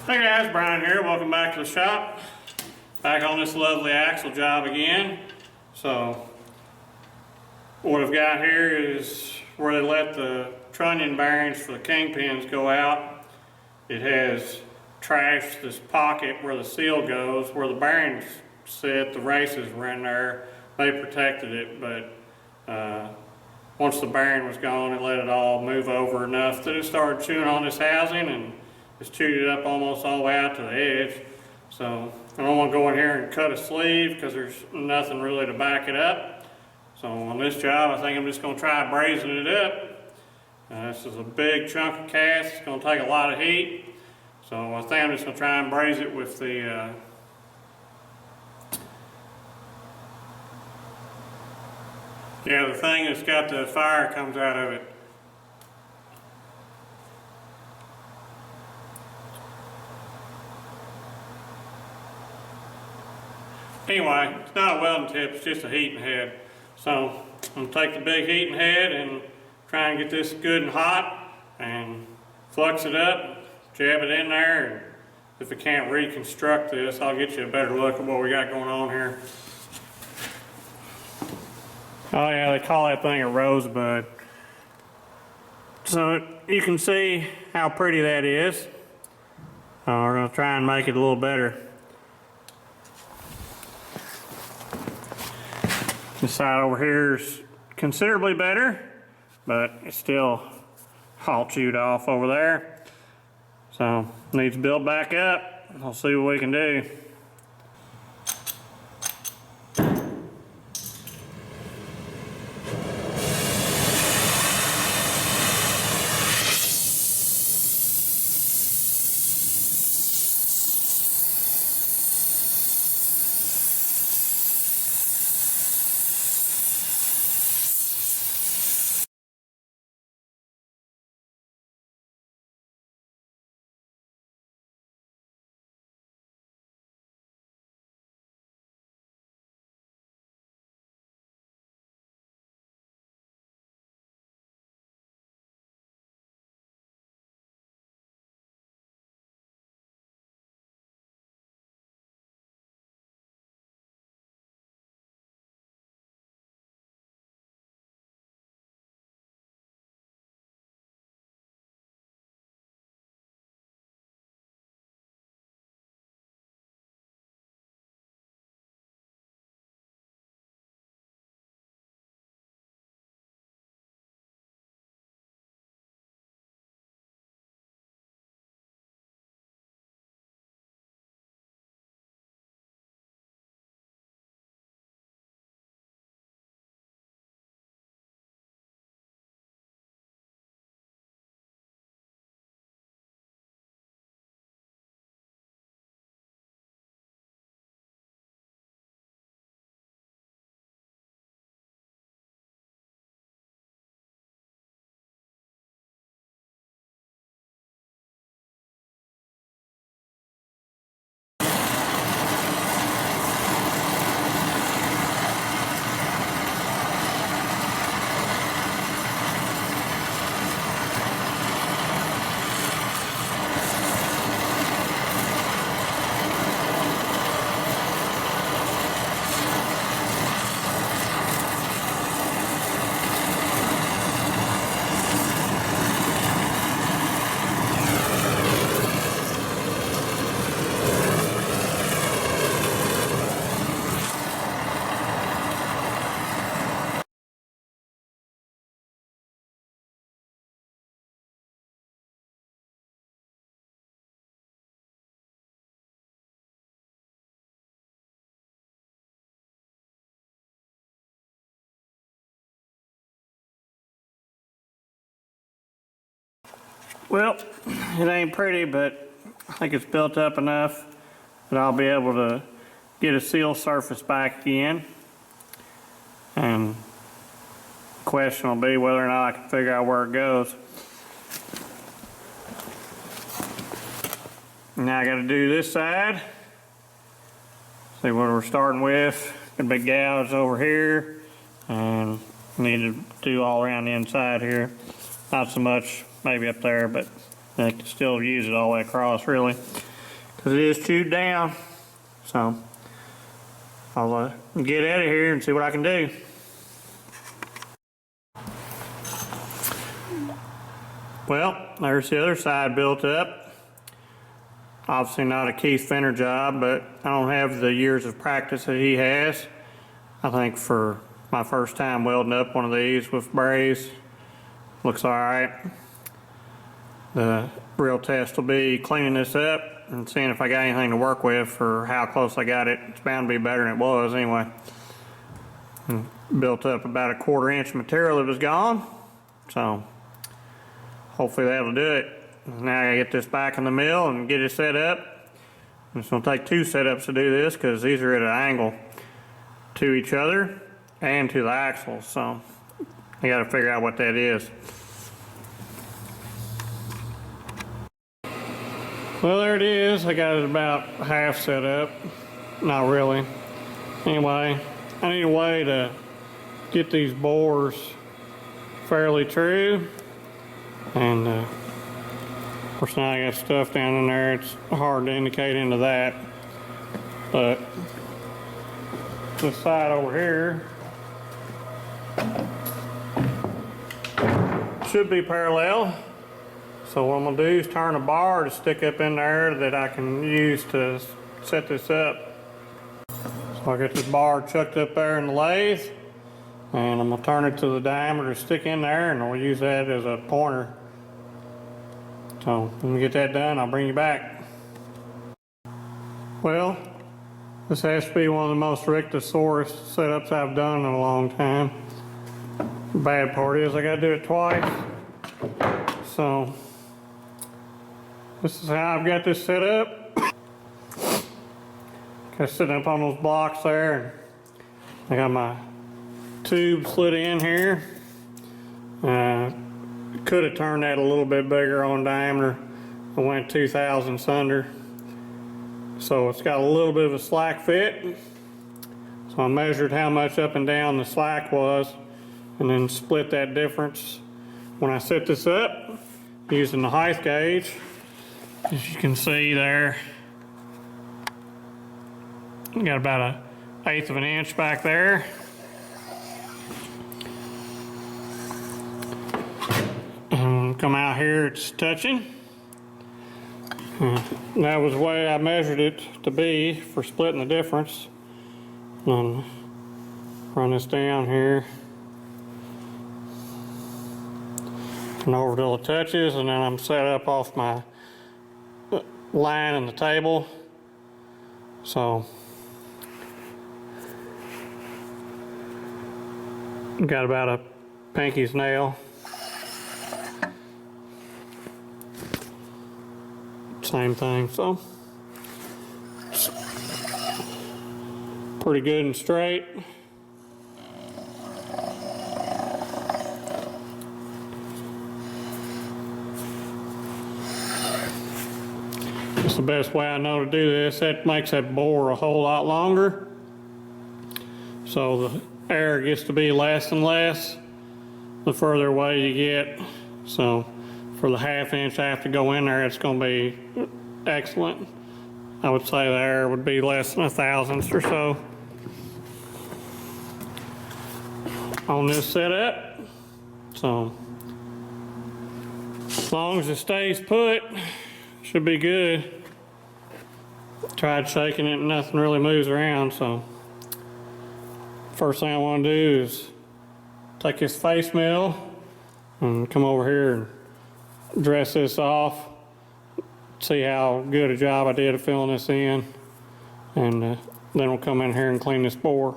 Hey guys, Brian here. Welcome back to the shop. Back on this lovely axle job again. So what I've got here is where they let the trunnion bearings for the kingpins go out. It has trashed this pocket where the seal goes, where the bearings sit. The races were in there. They protected it, but once the bearing was gone, it let it all move over enough that it started chewing on this housing and it's chewed it up almost all the way out to the edge. So I don't want to go in here and cut a sleeve because there's nothing really to back it up. So on this job, I think I'm just going to try brazing it up. This is a big chunk of cast. It's going to take a lot of heat. So I think I'm just going to try and braze it with the the thing that's got the fire comes out of it. Anyway, it's not a welding tip, it's just a heating head. So I'm going to take the big heating head and try and get this good and hot and flux it up, jab it in there, and if it can't reconstruct this, I'll get you a better look at what we got going on here. Oh yeah, they call that thing a rosebud. So you can see how pretty that is. We're going to try and make it a little better. This side over here is considerably better, but it's still all chewed off over there. So needs to build back up. We'll see what we can do. Well, it ain't pretty, but I think it's built up enough that I'll be able to get a seal surface back again. And the question will be whether or not I can figure out where it goes. Now I got to do this side. See what we're starting with. Got a big gouge over here, and need to do all around the inside here. Not so much maybe up there, but I can still use it all the way across really. because it is chewed down. So I'll get out of here and see what I can do. Well, there's the other side built up. Obviously not a Keith Fenner job, but I don't have the years of practice that he has. I think for my first time welding up one of these with braze, looks all right. The real test will be cleaning this up and seeing if I got anything to work with for how close I got it. It's bound to be better than it was anyway. And built up about a 1/4 inch material that was gone, so hopefully that'll do it. Now I gotta get this back in the mill and get it set up. It's gonna take 2 setups to do this because these are at an angle to each other and to the axles, so I gotta figure out what that is. Well, there it is. I got it about half set up. Not really. Anyway, I need a way to get these bores fairly true. And of course now I got stuff down in there. It's hard to indicate into that. But this side over here should be parallel. So what I'm gonna do is turn a bar to stick up in there that I can use to set this up. So I got this bar chucked up there in the lathe, and I'm gonna turn it to the diameter to stick in there, and we'll use that as a pointer. So when we get that done, I'll bring you back. Well, this has to be one of the most Rictosaurus setups I've done in a long time. The bad part is I gotta do it twice. So this is how I've got this set up. Got sitting up on those blocks there. I got my tube slid in here. Could have turned that a little bit bigger on diameter. I went 2 thousandths under. So it's got a little bit of a slack fit. So I measured how much up and down the slack was and then split that difference. When I set this up using the height gauge, as you can see there, got about 1/8 of an inch back there. And come out here, it's touching. And that was the way I measured it to be for splitting the difference. And run this down here and over till it touches, and then I'm set up off my line in the table. So got about a pinky's nail. Same thing, so pretty good and straight. That's the best way I know to do this. That makes that bore a whole lot longer, so the air gets to be less and less the further away you get. So for the 1/2 inch I have to go in there, it's going to be excellent. I would say the air would be less than 1 thousandth or so on this setup. So as long as it stays put, should be good. Tried shaking it and nothing really moves around. So first thing I want to do is take this face mill and come over here and dress this off, see how good a job I did of filling this in, and then we'll come in here and clean this bore.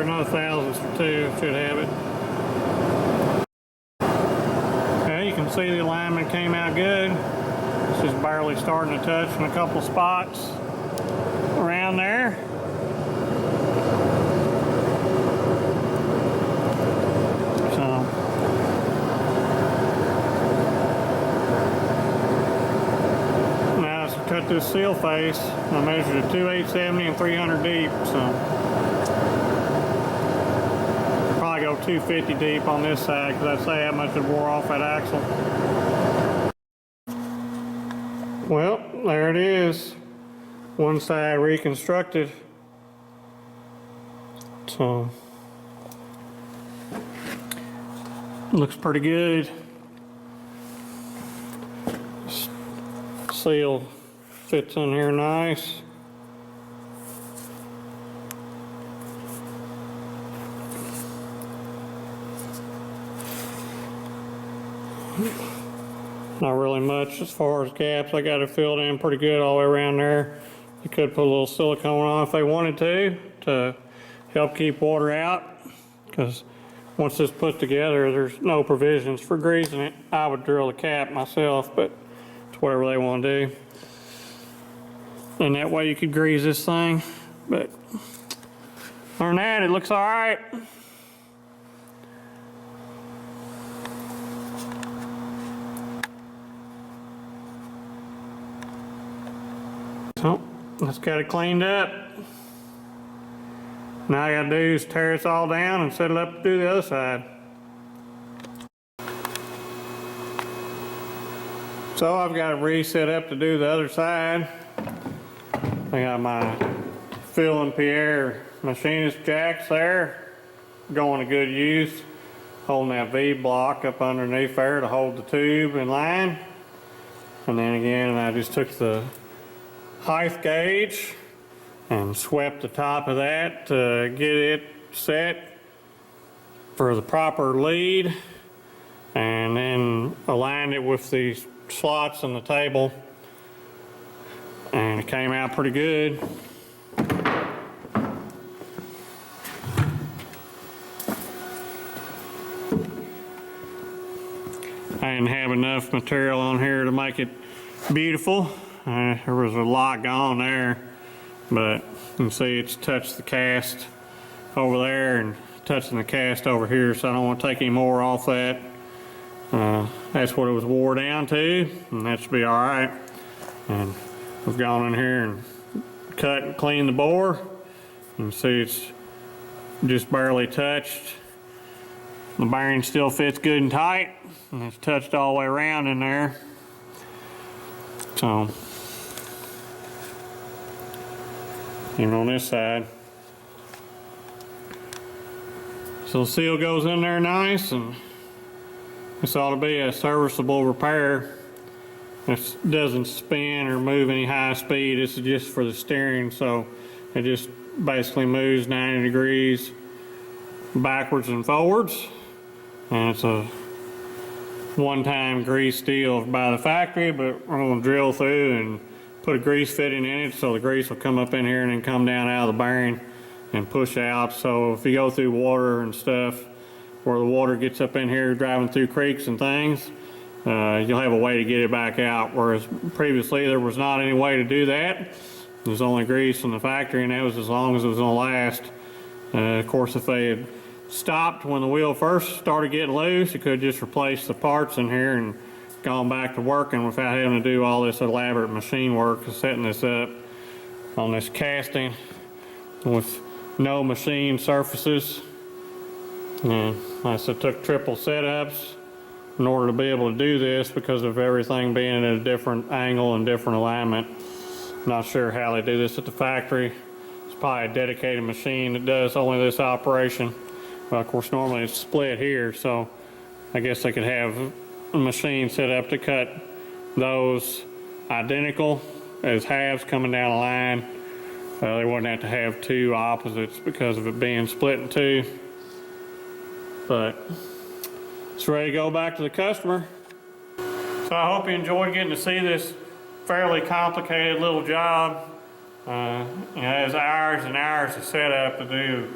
another thousandths for 2, should have it. Okay, you can see the alignment came out good. It's just barely starting to touch in a couple of spots around there. So now to cut this seal face, I measured it 2/870 and 300 deep, so probably go 250 deep on this side because I'd say how much it wore off that axle. Well, there it is. One side reconstructed. So looks pretty good. Seal fits in here nice. Not really much as far as gaps. I got it filled in pretty good all the way around there. You could put a little silicone on if they wanted to help keep water out, because once it's put together, there's no provisions for greasing it. I would drill the cap myself, but it's whatever they want to do. And that way you could grease this thing. But other than that, it looks all right. So let's get it cleaned up. Now I gotta do is tear this all down and set it up to do the other side. So I've got it reset up to do the other side. I got my Phil and Pierre machinist jacks there, going to good use. Holding that V block up underneath there to hold the tube in line. And then again, I just took the height gauge and swept the top of that to get it set for the proper lead, and then aligned it with the slots in the table, and it came out pretty good. I didn't have enough material on here to make it beautiful. There was a lot gone there, but you can see it's touched the cast over there and touching the cast over here, so I don't want to take any more off that. That's what it was wore down to, and that should be all right. And we've gone in here and cut and cleaned the bore. You can see it's just barely touched. The bearing still fits good and tight, and it's touched all the way around in there. So even on this side. So the seal goes in there nice, and this ought to be a serviceable repair. This doesn't spin or move any high speed. This is just for the steering, so it just basically moves 90 degrees backwards and forwards. And it's a one-time grease steel by the factory, but we're going to drill through and put a grease fitting in it, so the grease will come up in here and then come down out of the bearing and push out. So if you go through water and stuff, where the water gets up in here driving through creeks and things, you'll have a way to get it back out, whereas previously there was not any way to do that. There was only grease in the factory, and that was as long as it was going to last. Of course, if they had stopped when the wheel first started getting loose, you could just replace the parts in here and gone back to working without having to do all this elaborate machine work of setting this up on this casting with no machine surfaces. And like I said, took triple setups in order to be able to do this because of everything being at a different angle and different alignment. Not sure how they do this at the factory. It's probably a dedicated machine that does only this operation. Well, of course, normally it's split here, so I guess they could have a machine set up to cut those identical as halves coming down the line. They wouldn't have to have two opposites because of it being split in two. But it's ready to go back to the customer. So I hope you enjoyed getting to see this fairly complicated little job. It has hours and hours of setup to do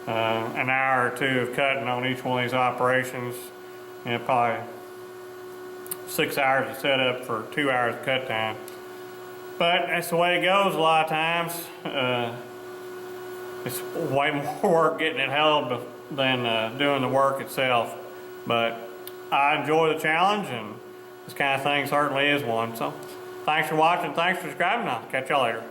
an hour or two of cutting on each one of these operations. Probably 6 hours of setup for 2 hours of cut time. But that's the way it goes a lot of times. It's way more work getting it held than doing the work itself. But I enjoy the challenge, and this kind of thing certainly is one. So thanks for watching, thanks for subscribing, I'll catch y'all later.